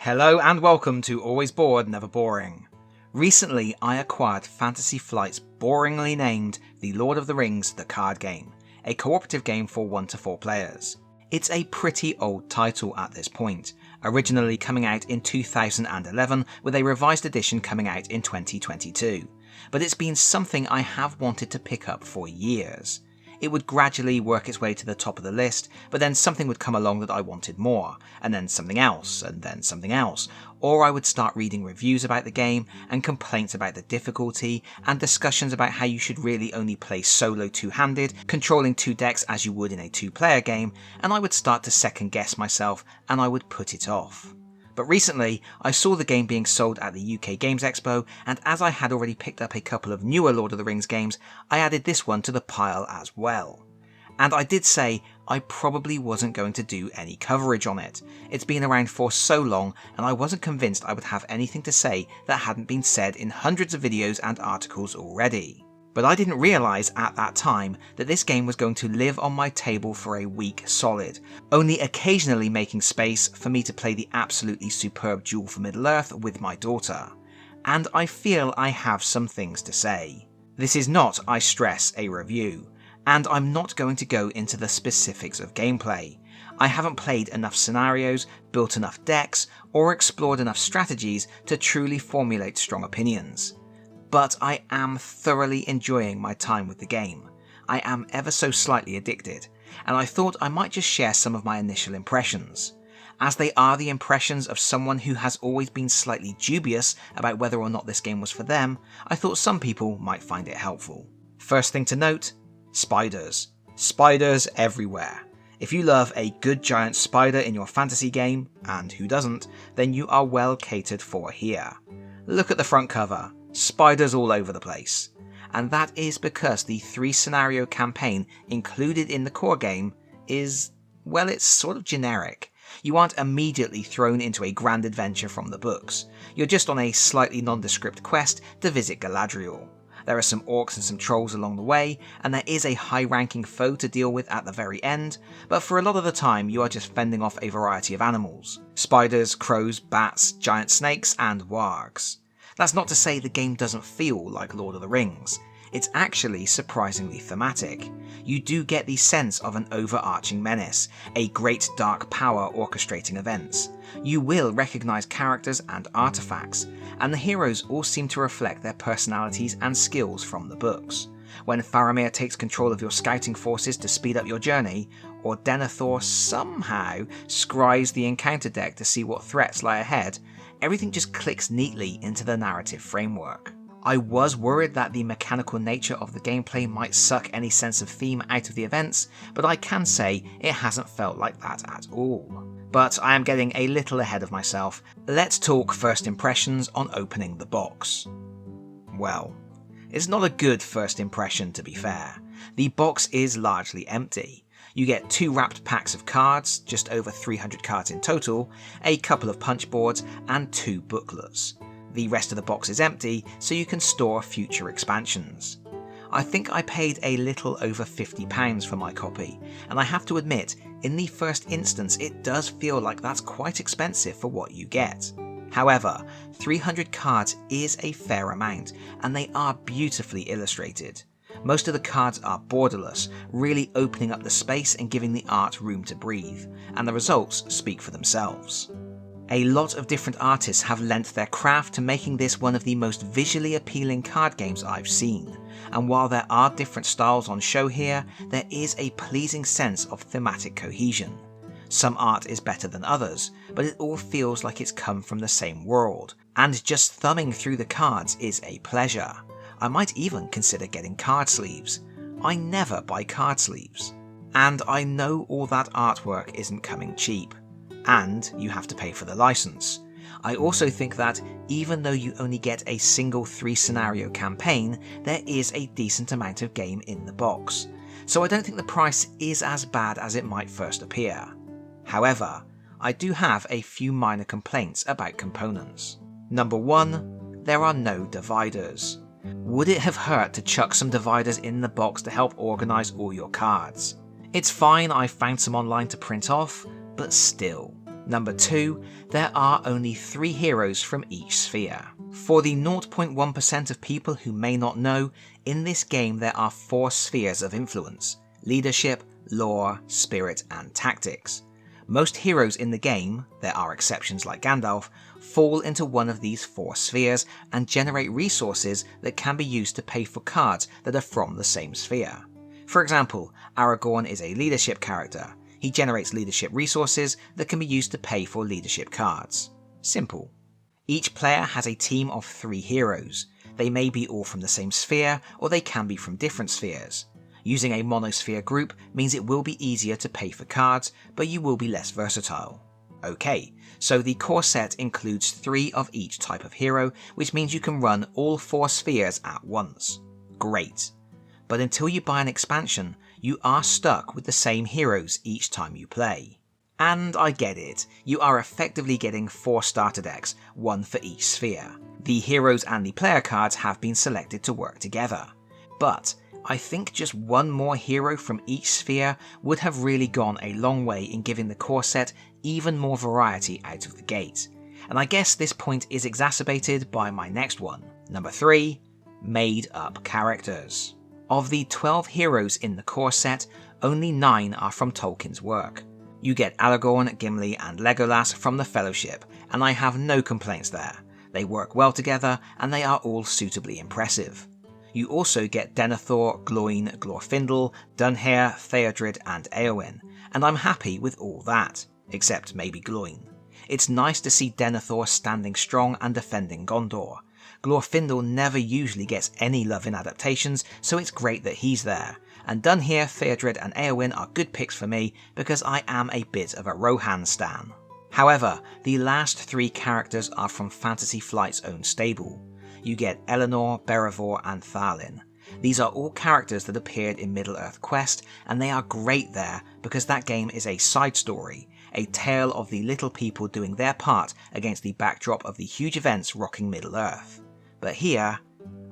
Hello and welcome to Always Bored, Never Boring. Recently I acquired Fantasy Flight's boringly named The Lord of the Rings The Card Game, a cooperative game for 1 to 4 players. It's a pretty old title at this point, originally coming out in 2011 with a revised edition coming out in 2022, but it's been something I have wanted to pick up for years. It would gradually work its way to the top of the list, but then something would come along that I wanted more, and then something else, and then something else, or I would start reading reviews about the game, and complaints about the difficulty, and discussions about how you should really only play solo two-handed, controlling 2 decks as you would in a 2-player game, and I would start to second guess myself, and I would put it off. But recently, I saw the game being sold at the UK Games Expo, and as I had already picked up a couple of newer Lord of the Rings games, I added this one to the pile as well. And I did say I probably wasn't going to do any coverage on it. It's been around for so long, and I wasn't convinced I would have anything to say that hadn't been said in hundreds of videos and articles already. But I didn't realise at that time that this game was going to live on my table for a week solid, only occasionally making space for me to play the absolutely superb Duel for Middle-earth with my daughter. And I feel I have some things to say. This is not, I stress, a review, and I'm not going to go into the specifics of gameplay. I haven't played enough scenarios, built enough decks, or explored enough strategies to truly formulate strong opinions. But I am thoroughly enjoying my time with the game. I am ever so slightly addicted, and I thought I might just share some of my initial impressions. As they are the impressions of someone who has always been slightly dubious about whether or not this game was for them, I thought some people might find it helpful. First thing to note, spiders. Spiders everywhere. If you love a good giant spider in your fantasy game, and who doesn't, then you are well catered for here. Look at the front cover. Spiders all over the place. And that is because the 3-scenario campaign included in the core game is, well, it's sort of generic. You aren't immediately thrown into a grand adventure from the books. You're just on a slightly nondescript quest to visit Galadriel. There are some orcs and some trolls along the way, and there is a high-ranking foe to deal with at the very end, but for a lot of the time you are just fending off a variety of animals. Spiders, crows, bats, giant snakes, and wargs. That's not to say the game doesn't feel like Lord of the Rings. It's actually surprisingly thematic. You do get the sense of an overarching menace, a great dark power orchestrating events. You will recognise characters and artefacts, and the heroes all seem to reflect their personalities and skills from the books. When Faramir takes control of your scouting forces to speed up your journey, or Denethor somehow scries the encounter deck to see what threats lie ahead, everything just clicks neatly into the narrative framework. I was worried that the mechanical nature of the gameplay might suck any sense of theme out of the events, but I can say it hasn't felt like that at all. But I am getting a little ahead of myself. Let's talk first impressions on opening the box. Well, it's not a good first impression, to be fair. The box is largely empty. You get 2 wrapped packs of cards, just over 300 cards in total, a couple of punch boards, and 2 booklets. The rest of the box is empty, so you can store future expansions. I think I paid a little over £50 for my copy, and I have to admit, in the first instance it does feel like that's quite expensive for what you get. However, 300 cards is a fair amount, and they are beautifully illustrated. Most of the cards are borderless, really opening up the space and giving the art room to breathe, and the results speak for themselves. A lot of different artists have lent their craft to making this one of the most visually appealing card games I've seen, and while there are different styles on show here, there is a pleasing sense of thematic cohesion. Some art is better than others, but it all feels like it's come from the same world, and just thumbing through the cards is a pleasure. I might even consider getting card sleeves. I never buy card sleeves. And I know all that artwork isn't coming cheap, and you have to pay for the license. I also think that even though you only get a single 3-scenario campaign, there is a decent amount of game in the box. So I don't think the price is as bad as it might first appear. However, I do have a few minor complaints about components. Number 1, there are no dividers. Would it have hurt to chuck some dividers in the box to help organise all your cards? It's fine, I found some online to print off, but still. Number 2, there are only 3 heroes from each sphere. For the 0.1% of people who may not know, in this game there are 4 spheres of influence: leadership, lore, spirit, and tactics. Most heroes in the game, there are exceptions like Gandalf, fall into one of these 4 spheres and generate resources that can be used to pay for cards that are from the same sphere. For example, Aragorn is a leadership character. He generates leadership resources that can be used to pay for leadership cards. Simple. Each player has a team of 3 heroes. They may be all from the same sphere, or they can be from different spheres. Using a monosphere group means it will be easier to pay for cards, but you will be less versatile. Okay, so the core set includes 3 of each type of hero, which means you can run all 4 spheres at once. Great. But until you buy an expansion, you are stuck with the same heroes each time you play. And I get it, you are effectively getting 4 starter decks, 1 for each sphere. The heroes and the player cards have been selected to work together. But I think just 1 more hero from each sphere would have really gone a long way in giving the core set even more variety out of the gate. And I guess this point is exacerbated by my next one. Number 3, made up characters. Of the 12 heroes in the core set, only 9 are from Tolkien's work. You get Aragorn, Gimli and Legolas from the Fellowship, and I have no complaints there. They work well together and they are all suitably impressive. You also get Denethor, Gloin, Glorfindel, Dunhair, Theodred and Éowyn, and I'm happy with all that, except maybe Gloin. It's nice to see Denethor standing strong and defending Gondor. Glorfindel never usually gets any love in adaptations, so it's great that he's there. And Dunhair, Theodred and Éowyn are good picks for me because I am a bit of a Rohan stan. However, the last 3 characters are from Fantasy Flight's own stable. You get Eleanor, Beravor and Thalin. These are all characters that appeared in Middle-earth Quest, and they are great there because that game is a side story, a tale of the little people doing their part against the backdrop of the huge events rocking Middle-earth. But here,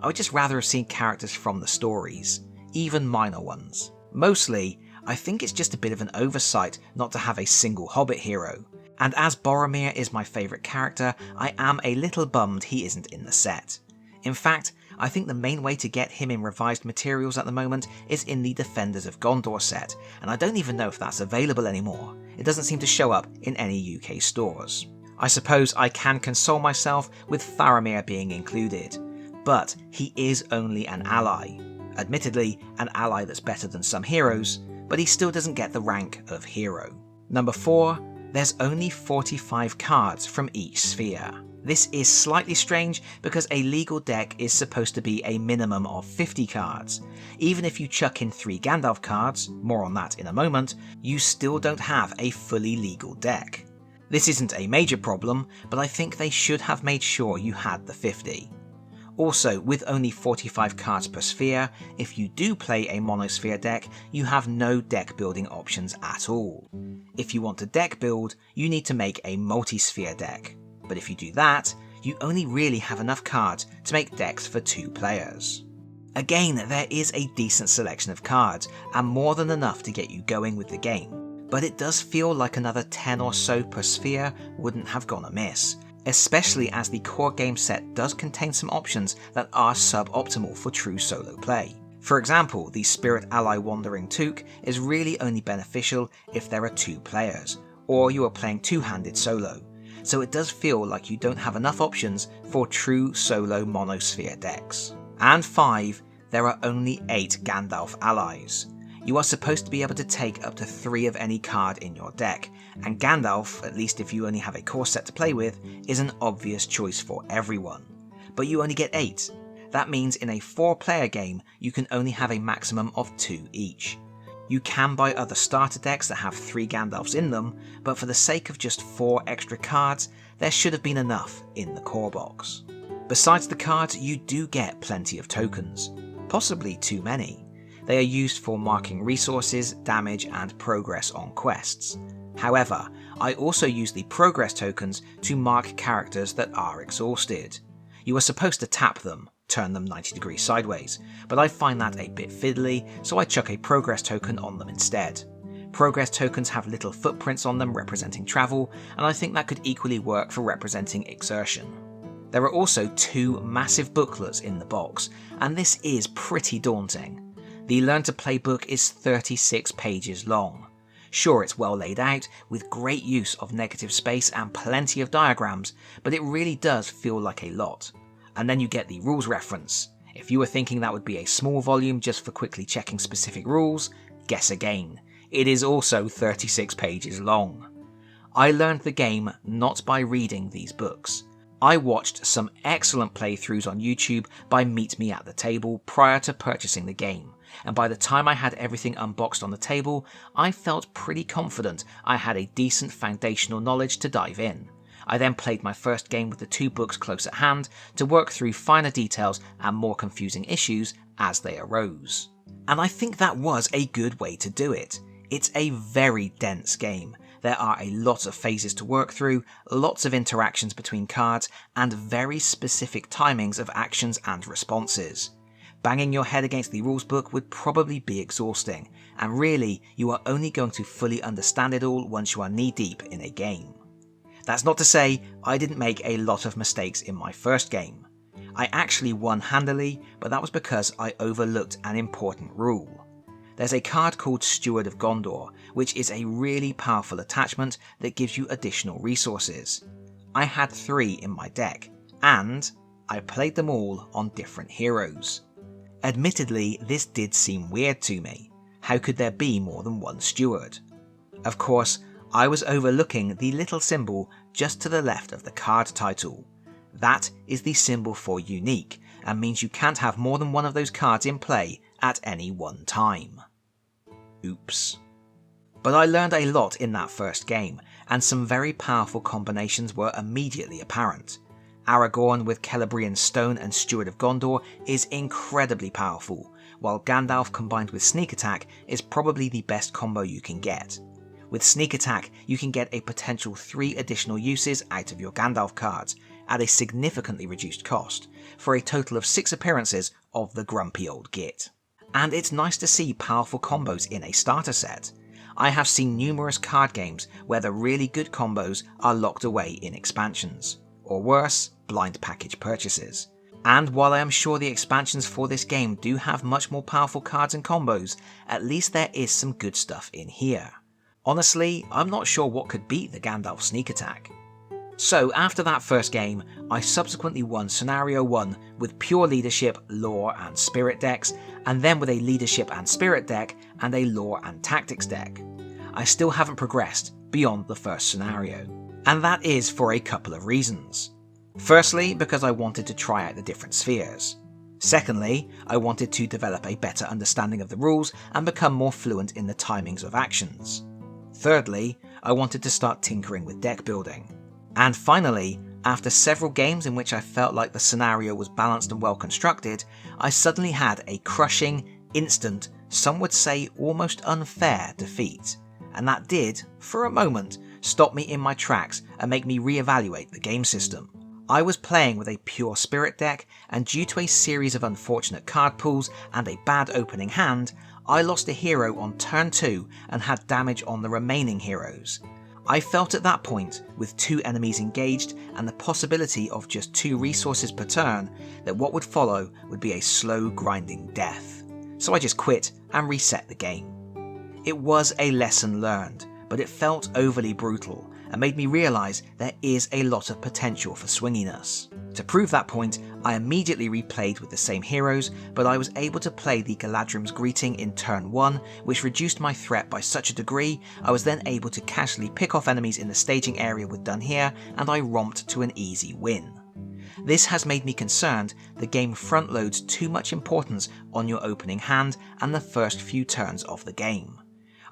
I would just rather have seen characters from the stories, even minor ones. Mostly, I think it's just a bit of an oversight not to have a single Hobbit hero, and as Boromir is my favourite character, I am a little bummed he isn't in the set. In fact, I think the main way to get him in revised materials at the moment is in the Defenders of Gondor set, and I don't even know if that's available anymore. It doesn't seem to show up in any UK stores. I suppose I can console myself with Faramir being included, but he is only an ally. Admittedly, an ally that's better than some heroes, but he still doesn't get the rank of hero. Number 4, there's only 45 cards from each sphere. This is slightly strange because a legal deck is supposed to be a minimum of 50 cards. Even if you chuck in 3 Gandalf cards, more on that in a moment, you still don't have a fully legal deck. This isn't a major problem, but I think they should have made sure you had the 50. Also, with only 45 cards per sphere, if you do play a monosphere deck, you have no deck building options at all. If you want to deck build, you need to make a multi-sphere deck. But if you do that, you only really have enough cards to make decks for 2 players. Again, there is a decent selection of cards, and more than enough to get you going with the game. But it does feel like another 10 or so per sphere wouldn't have gone amiss, especially as the core game set does contain some options that are suboptimal for true solo play. For example, the Spirit Ally Wandering Took is really only beneficial if there are 2 players, or you are playing two-handed solo, so it does feel like you don't have enough options for true solo monosphere decks. And 5, there are only 8 Gandalf allies. You are supposed to be able to take up to 3 of any card in your deck, and Gandalf, at least if you only have a core set to play with, is an obvious choice for everyone. But you only get 8. That means in a 4-player game, you can only have a maximum of 2 each. You can buy other starter decks that have 3 Gandalfs in them, but for the sake of just 4 extra cards, there should have been enough in the core box. Besides the cards, you do get plenty of tokens, possibly too many. They are used for marking resources, damage and progress on quests. However, I also use the progress tokens to mark characters that are exhausted. You are supposed to tap them, turn them 90 degrees sideways, but I find that a bit fiddly, so I chuck a progress token on them instead. Progress tokens have little footprints on them representing travel, and I think that could equally work for representing exertion. There are also 2 massive booklets in the box, and this is pretty daunting. The Learn to Play book is 36 pages long. Sure, it's well laid out, with great use of negative space and plenty of diagrams, but it really does feel like a lot. And then you get the rules reference. If you were thinking that would be a small volume just for quickly checking specific rules, guess again. It is also 36 pages long. I learned the game not by reading these books. I watched some excellent playthroughs on YouTube by Meet Me at the Table prior to purchasing the game, and by the time I had everything unboxed on the table, I felt pretty confident I had a decent foundational knowledge to dive in. I then played my first game with the 2 books close at hand to work through finer details and more confusing issues as they arose. And I think that was a good way to do it. It's a very dense game. There are a lot of phases to work through, lots of interactions between cards, and very specific timings of actions and responses. Banging your head against the rules book would probably be exhausting, and really, you are only going to fully understand it all once you are knee-deep in a game. That's not to say I didn't make a lot of mistakes in my first game. I actually won handily, but that was because I overlooked an important rule. There's a card called Steward of Gondor, which is a really powerful attachment that gives you additional resources. I had 3 in my deck, and I played them all on different heroes. Admittedly, this did seem weird to me. How could there be more than one steward? Of course, I was overlooking the little symbol just to the left of the card title. That is the symbol for unique, and means you can't have more than one of those cards in play at any one time. Oops. But I learned a lot in that first game, and some very powerful combinations were immediately apparent. Aragorn with Celebrian Stone and Steward of Gondor is incredibly powerful, while Gandalf combined with Sneak Attack is probably the best combo you can get. With Sneak Attack, you can get a potential 3 additional uses out of your Gandalf cards, at a significantly reduced cost, for a total of 6 appearances of the grumpy old git. And it's nice to see powerful combos in a starter set. I have seen numerous card games where the really good combos are locked away in expansions, or worse, blind package purchases. And while I am sure the expansions for this game do have much more powerful cards and combos, at least there is some good stuff in here. Honestly, I'm not sure what could beat the Gandalf Sneak Attack. So after that first game, I subsequently won Scenario 1 with pure leadership, lore and spirit decks, and then with a leadership and spirit deck and a lore and tactics deck. I still haven't progressed beyond the first scenario, and that is for a couple of reasons. Firstly, because I wanted to try out the different spheres. Secondly, I wanted to develop a better understanding of the rules and become more fluent in the timings of actions. Thirdly, I wanted to start tinkering with deck building. And finally, after several games in which I felt like the scenario was balanced and well constructed, I suddenly had a crushing, instant, some would say almost unfair defeat. And that did, for a moment, stop me in my tracks and make me reevaluate the game system. I was playing with a pure spirit deck, and due to a series of unfortunate card pulls and a bad opening hand, I lost a hero on turn 2 and had damage on the remaining heroes. I felt at that point, with 2 enemies engaged and the possibility of just 2 resources per turn, that what would follow would be a slow grinding death. So I just quit and reset the game. It was a lesson learned, but it felt overly brutal and made me realise there is a lot of potential for swinginess. To prove that point, I immediately replayed with the same heroes, but I was able to play the Galadrim's Greeting in turn 1, which reduced my threat by such a degree, I was then able to casually pick off enemies in the staging area with Done Here, and I romped to an easy win. This has made me concerned the game front loads too much importance on your opening hand and the first few turns of the game.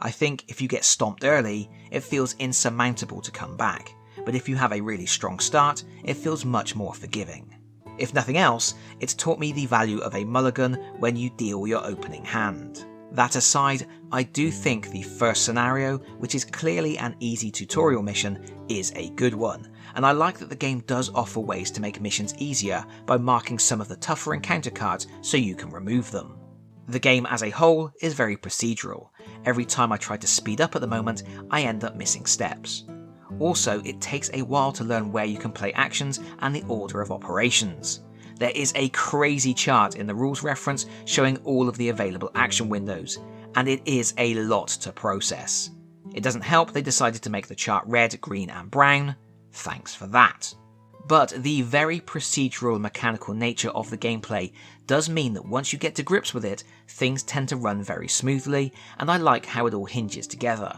I think if you get stomped early, it feels insurmountable to come back, but if you have a really strong start, it feels much more forgiving. If nothing else, it's taught me the value of a mulligan when you deal your opening hand. That aside, I do think the first scenario, which is clearly an easy tutorial mission, is a good one, and I like that the game does offer ways to make missions easier by marking some of the tougher encounter cards so you can remove them. The game as a whole is very procedural, every time I try to speed up at the moment, I end up missing steps. Also, it takes a while to learn where you can play actions and the order of operations. There is a crazy chart in the rules reference showing all of the available action windows, and it is a lot to process. It doesn't help they decided to make the chart red, green and brown. Thanks for that. But the very procedural mechanical nature of the gameplay does mean that once you get to grips with it, things tend to run very smoothly, and I like how it all hinges together.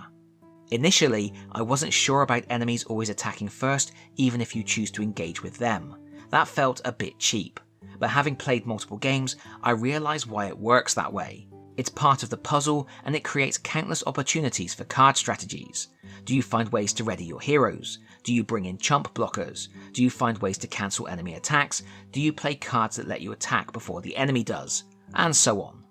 Initially, I wasn't sure about enemies always attacking first, even if you choose to engage with them. That felt a bit cheap, but having played multiple games, I realised why it works that way. It's part of the puzzle, and it creates countless opportunities for card strategies. Do you find ways to ready your heroes? Do you bring in chump blockers? Do you find ways to cancel enemy attacks? Do you play cards that let you attack before the enemy does? And so on.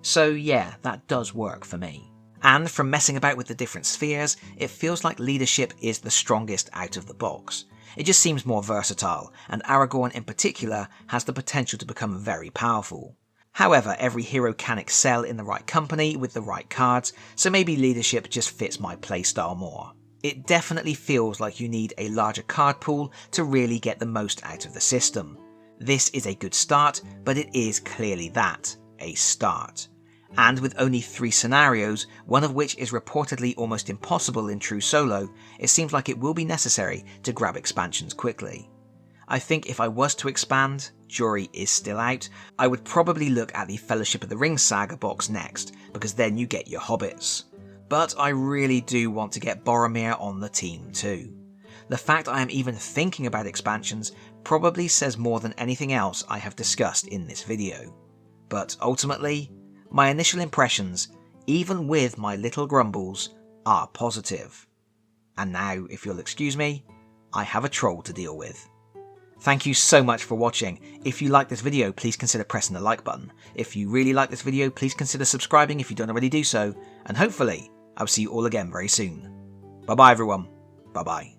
So yeah, that does work for me. And from messing about with the different spheres, it feels like leadership is the strongest out of the box. It just seems more versatile, and Aragorn in particular has the potential to become very powerful. However, every hero can excel in the right company with the right cards, so maybe leadership just fits my playstyle more. It definitely feels like you need a larger card pool to really get the most out of the system. This is a good start, but it is clearly that, a start. And with only 3 scenarios, one of which is reportedly almost impossible in true solo, it seems like it will be necessary to grab expansions quickly. I think if I was to expand, jury is still out, I would probably look at the Fellowship of the Ring saga box next, because then you get your hobbits. But I really do want to get Boromir on the team too. The fact I am even thinking about expansions probably says more than anything else I have discussed in this video. But ultimately, my initial impressions, even with my little grumbles, are positive. And now, if you'll excuse me, I have a troll to deal with. Thank you so much for watching. If you like this video, please consider pressing the like button. If you really like this video, please consider subscribing if you don't already do so. And hopefully, I'll see you all again very soon. Bye bye everyone. Bye bye.